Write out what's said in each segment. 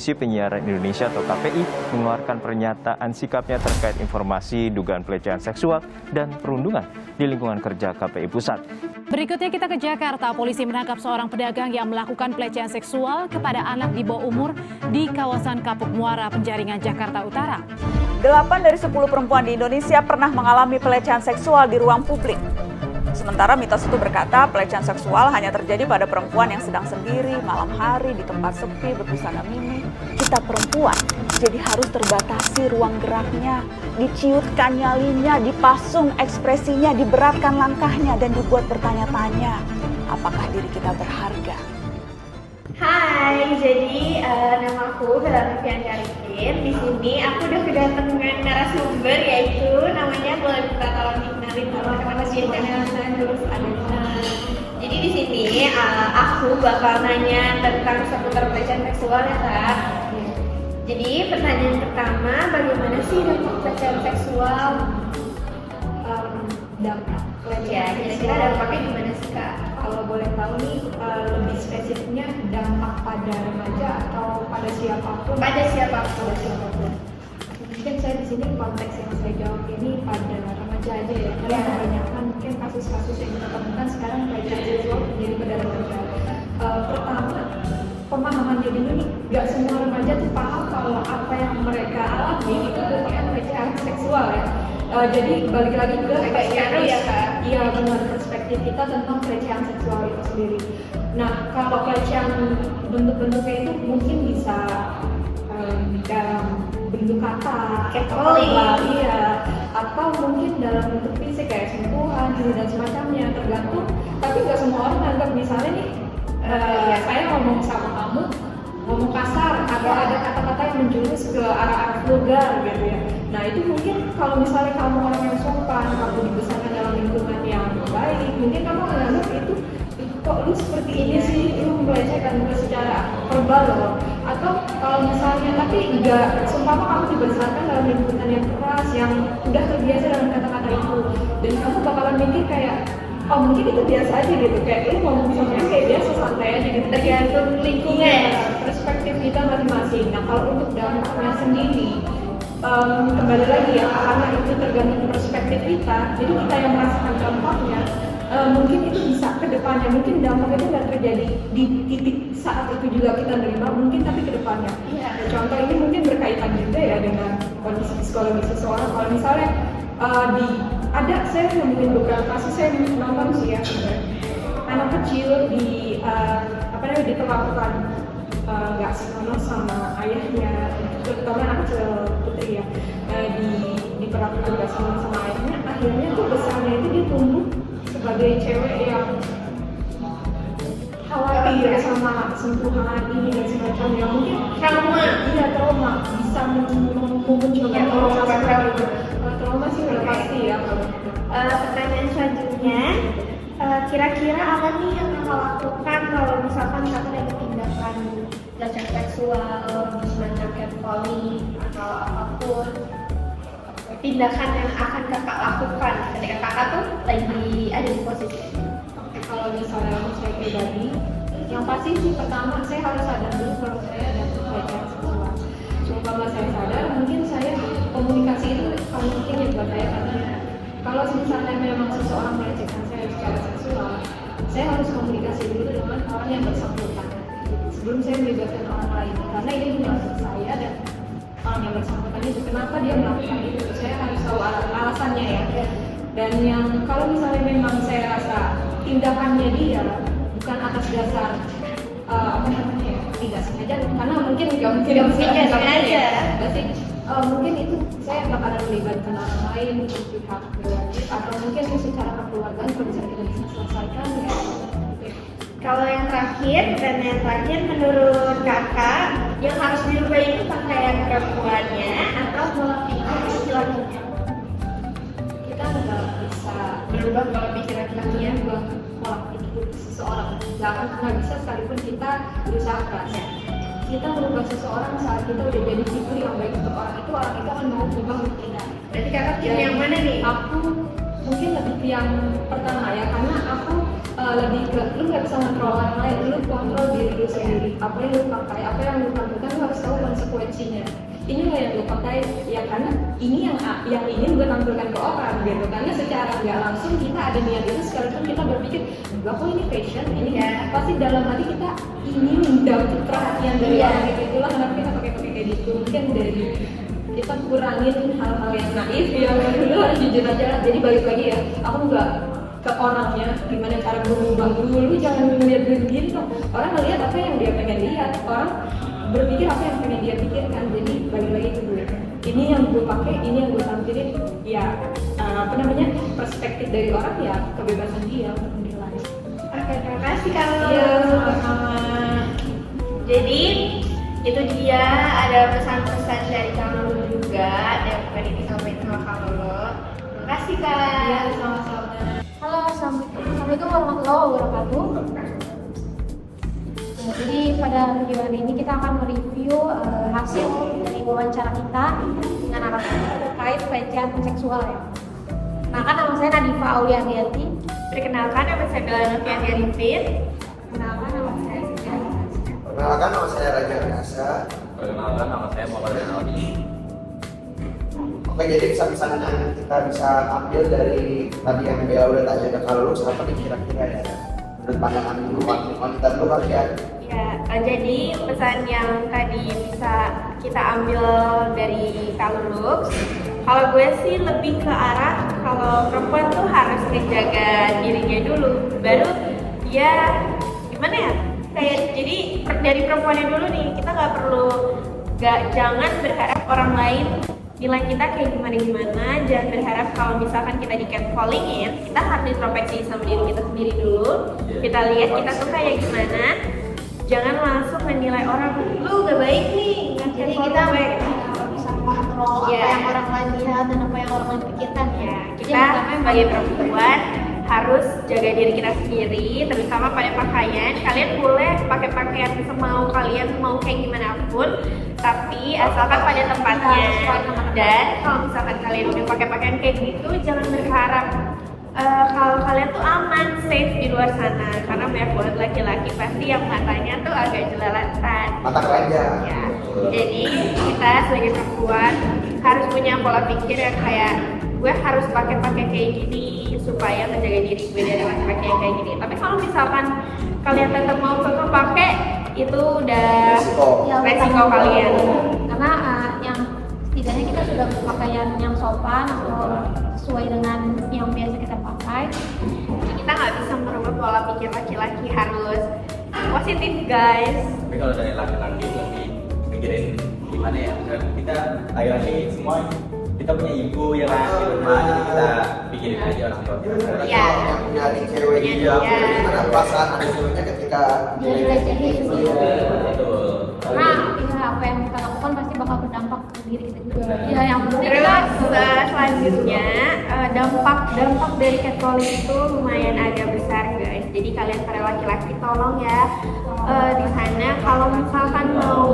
Komisi Penyiaran Indonesia atau KPI mengeluarkan pernyataan sikapnya terkait informasi dugaan pelecehan seksual dan perundungan di lingkungan kerja KPI Pusat. Berikutnya kita ke Jakarta. Polisi menangkap seorang pedagang yang melakukan pelecehan seksual kepada anak di bawah umur di kawasan Kapuk Muara, Penjaringan, Jakarta Utara. 8 dari 10 perempuan di Indonesia pernah mengalami pelecehan seksual di ruang publik. Sementara mitos itu berkata pelecehan seksual hanya terjadi pada perempuan yang sedang sendiri, malam hari, di tempat sepi, berbusana mini. Kita perempuan, jadi harus terbatasi ruang geraknya, diciutkan nyalinya, dipasung ekspresinya, diberatkan langkahnya, dan dibuat bertanya-tanya, apakah diri kita berharga? Hai, jadi nama aku Bella Novian Karifin. Di sini aku udah kedatangan narasumber, yaitu namanya boleh minta tolong dikenalin nama sih kenalan terus ada. Jadi di sini aku bakal nanya tentang seputar pelecehan seksual ya Kak. Jadi pertanyaan pertama, bagaimana sih dampak pelecehan seksual? Dampak Ya, kira-kira dampaknya gimana sih Kak? kalau boleh tahu nih lebih spesifiknya dampak pada remaja atau pada siapapun? Pada siapapun. Mungkin saya di sini konteks yang saya jawab ini pada remaja aja ya. Karena kebanyakan mungkin kasus-kasus yang kita temukan sekarang pelecehan seksual terjadi pada remaja. Pertama, pemahamannya dulu nih, nggak semua remaja tuh paham kalau apa yang mereka alami itu merupakan pelecehan seksual ya. Jadi balik lagi ke perspektif ya Kak? Iya benar, perspektif kita tentang pelecehan seksual itu sendiri. Nah kalau pelecehan bentuk-bentuknya itu mungkin bisa dalam bentuk kata, catcalling, iya, atau mungkin dalam bentuk fisik kayak sentuhan, dan semacamnya, tergantung. Tapi nggak semua orang anggap misalnya nih, saya ngomong sama kamu, ngomong kasar atau ada kata-kata yang menjurus ke arah-arah vulgar gitu ya. Nah itu mungkin kalau misalnya kamu orang yang sopan, kamu dibesarkan dalam lingkungan yang baik, mungkin kamu menganggap itu kok lu seperti ini sih, lu melecehkan gue secara verbal loh. Atau kalau misalnya tapi enggak, seumpama kamu dibesarkan dalam lingkungan yang keras, yang udah terbiasa dengan kata-kata itu, dan kamu bakalan mikir kayak oh mungkin itu biasa aja gitu, kayak lu ngomong sama dia kayak biasa, santai aja gitu. Tergantung lingkungan, perspektif kita masing-masing. Nah kalau untuk dampaknya sendiri, kembali lagi ya, karena itu tergantung perspektif kita, jadi kita yang merasakan dampaknya, mungkin itu bisa ke depannya, mungkin dampaknya itu nggak terjadi di titik saat itu juga kita nerima, mungkin tapi ke depannya. Contoh ini mungkin berkaitan juga ya dengan kondisi psikologis seseorang. Kalau misalnya saya nemuin beberapa kasus, saya nonton sih ya, anak kecil diperlakukan nggak senonoh sama ayahnya, terutama anak kecil putri ya, diperlakukan nggak senonoh sama ayahnya. Akhirnya tuh besarnya itu dia tumbuh sebagai cewek yang khawatir sama sentuhan ini dan semacamnya. Mungkin trauma bisa memunculkan trauma sih udah pasti ya. Pertanyaan selanjutnya, kira-kira apa nih yang kakak lakukan kalau misalkan kakak ada tindakan pelecehan seksual, semacam catcalling atau apapun, tindakan yang akan kakak lakukan ketika kakak tuh lagi ada di posisi itu? Kalau misalnya saya pribadi, yang pasti sih pertama saya harus sadar dulu kalau saya ada pelecehan seksual. Supaya saya sadar, mungkin saya komunikasi itu paling penting ya buat saya, karena kalau misalnya memang seseorang melecehkan saya secara seksual, saya harus komunikasi dulu dengan orang yang bersangkutan sebelum saya melibatkan orang lain, karena ini menyangkut saya dan orang yang bersangkutan itu. Kenapa dia melakukan itu? Saya harus tahu alasannya ya. Dan yang kalau misalnya memang saya rasa tindakannya dia bukan atas dasar tidak sengaja, karena mungkin nggak sengaja, berarti mungkin itu saya bakalan melibatkan orang lain, pihak berwajib, atau mungkin secara kekeluargaan kalau bisa kita bisa selesaikan ya. Kalau yang terakhir, menurut kakak yang harus dirubah itu pakaian perempuannya atau pola pikir laki-laki? Kita nggak bisa berubah pola pikir laki-laki, berubah pola pikir seseorang. Nggak bisa sekalipun kita berusaha keras. Kita merubah seseorang saat kita udah jadi figur yang baik untuk orang itu akan mau berubah untuk kita. Berarti kakak tim yang mana nih? Aku mungkin lebih ke yang pertama ya, karena aku lebih ke lu nggak bisa kontrol orang lain, lu kontrol diri lu sendiri. Apa yang lu pakai, apa yang lu lakukan, lu harus tahu konsekuensinya. Inilah yang gue pakai ya, karena ini yang ingin gue tampilkan ke orang gitu. Karena secara nggak langsung kita ada niat itu, sekalipun kita berpikir enggak kok ini fashion, ini pasti dalam hati kita ingin mendapat perhatian dari orang gitu. Itulah kenapa kita pakai kayak gitu. Mungkin dari kita kurangin hal-hal yang naif yang dulu harus jujur aja. Jadi balik lagi ya, aku nggak ke orangnya gimana cara berubah dulu, jangan melihat begini dong. Orang melihat apa yang dia pengen lihat, orang berpikir apa yang pengen dia pikirkan. Jadi balik lagi ke dulu, ini yang gue pakai, ini yang gue tampilin ya, perspektif dari orang ya, kebebasan dia untuk menilai. Oke, terima kasih kalau. Iya, sama-sama. Jadi itu dia ada pesan-pesan dari kamu juga yang tadi disampaikan sama kamu. Terima kasih Kak. Iya, sama-sama. Halo, Assalamualaikum warahmatullahi wabarakatuh. Ya, jadi pada video hari ini kita akan mereview hasil dari wawancara kita dengan narasumber terkait pelecehan seksual ya. Nah, kan nama saya Nadifa Aulianti. Perkenalkan, nama saya Bella Novian Arifin. Kenalkan nama saya Siti. Perkenalkan, nama saya Raja Nasa. Perkenalkan, nama saya Muhammad Rinaldi. Oke, jadi pesan-pesan yang kita bisa ambil dari tadi yang Bella udah tanya ke kalau apa nih kira-kira ya menurut pandangan wanita dulu kali ya. Ya, jadi pesan yang tadi bisa kita ambil dari Kalulux, kalau gue sih lebih ke arah kalau perempuan tuh harus menjaga dirinya dulu, baru dia gimana ya? Kayak jadi dari perempuannya dulu nih, kita jangan berharap orang lain nilai kita kayak gimana, jangan berharap kalau misalkan kita di catcallingin, kita harus introspeksi sama diri kita sendiri dulu, kita lihat kita tuh kayak gimana, jangan langsung menilai orang, lu gak baik nih, Jadi kita bisa mengontrol apa yang orang lain lihat dan apa yang orang lain pikirkan ya. Kita sebagai perempuan harus jaga diri kita sendiri, terutama pada pakaian. Kalian boleh pakai pakaian semau kalian, mau kayak gimana pun, tapi asalkan pada tempatnya. Dan kalau misalkan kalian udah pakai pakaian kayak gitu, jangan berharap kalau kalian tuh aman, safe di luar sana, karena banyak banget laki-laki pasti yang matanya tuh agak jelalatan. Mata keranjang. Ya, jadi kita sebagai perempuan harus punya pola pikir yang kayak gue harus pakai kayak gini supaya menjaga diri gue dari laki-laki yang kayak gini. Tapi kalau misalkan kalian tetap mau pakai, itu udah resiko kalian. Karena yang setidaknya kita sudah berpakaian yang sopan atau sesuai dengan yang biasa kita pakai. Jadi kita nggak bisa merubah pola pikir laki-laki, harus positif guys. Tapi kalau dari laki-laki lebih mikirin gimana ya? Kita laki-laki semua kita punya ibu ya kan di rumah, jadi kita pikirin aja orang tua kita. Iya. Yang nyari cewek juga, gimana perasaan ada ceweknya ketika Dilecehin. Betul. Karena apa yang kita lakukan pasti bakal berdampak ke diri kita juga. Ya, yang penting Terus kita selanjutnya dampak dari catcalling itu lumayan agak besar guys. Jadi kalian para laki-laki tolong ya di sana kalau misalkan mau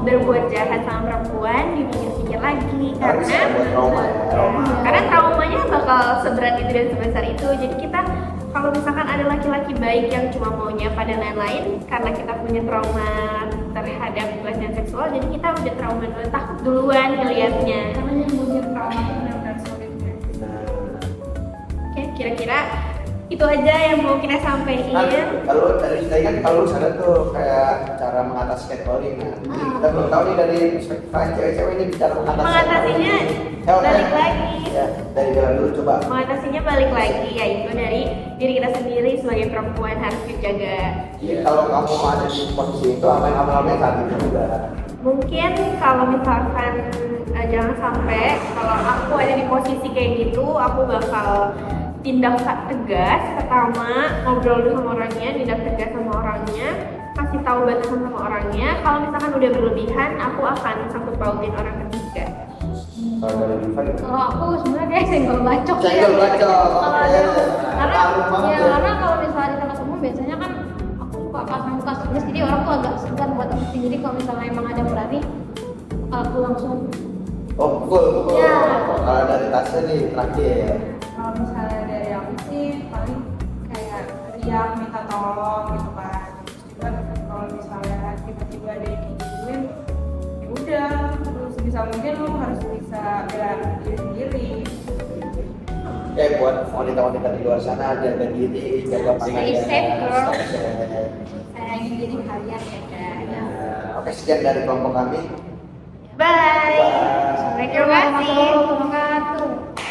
berbuat jahat sama perempuan dipikir-pikir lagi karena traumanya bakal seberat itu dan sebesar itu. Jadi kita kalau misalkan ada laki-laki baik yang cuma maunya pada lain-lain, karena kita punya trauma terhadap pelecehan seksual, jadi kita udah trauma dulu, takut duluan ngeliatnya. Karena yang punya trauma itu benar-benar sulit. Oke, kira-kira itu aja yang mau kita sampaikan. Kalau dari tadi kan kalau sadar tuh kayak cara mengatasi catcalling. Nah, kita belum tahu nih dari perspektif cewek-cewek ini bicara Mengatasinya balik lagi. Ya, dari jalan dulu coba. Mengatasinya balik lagi, yaitu dari diri kita sendiri sebagai perempuan harus dijaga. Jadi kalau kamu ada di posisi itu, apa yang kamu lakukan saat itu juga? Mungkin kalau misalkan jangan sampai kalau aku ada di posisi kayak gitu, aku bakal tindak tegas. Pertama, ngobrol dulu sama orangnya, tindak tegas sama orangnya, kasih tahu batasan sama orangnya. Kalau misalkan udah berlebihan, aku akan sangkut pautin orang ketiga. Kalau dari Diva gitu. kalau aku sebenarnya kayak senggol bacok ya. Senggol bacok, Kalau oke. karena kalau misalnya di tempat umum biasanya kan aku suka pasang muka serius, jadi orang tuh agak segan buat aku sendiri. Kalau misalnya emang ada berani, aku langsung Oh, pukul. Ya. Kalau dari Tasya nih terakhir. Kalau misalnya dari aku sih paling kayak teriak minta tolong gitu kan. Terus juga kalau misalnya tiba-tiba ada yang digituin, ya udah sebisa mungkin lo harus bisa bela diri sendiri. Buat wanita-wanita di luar sana, jaga diri, jaga Stay pakaian. safe, girl. Stay safe. Sayangin diri kalian ya guys. Oke, sekian dari kelompok kami. Bye. Bye. Terima kasih. Assalamualaikum warahmatullahi wabarakatuh.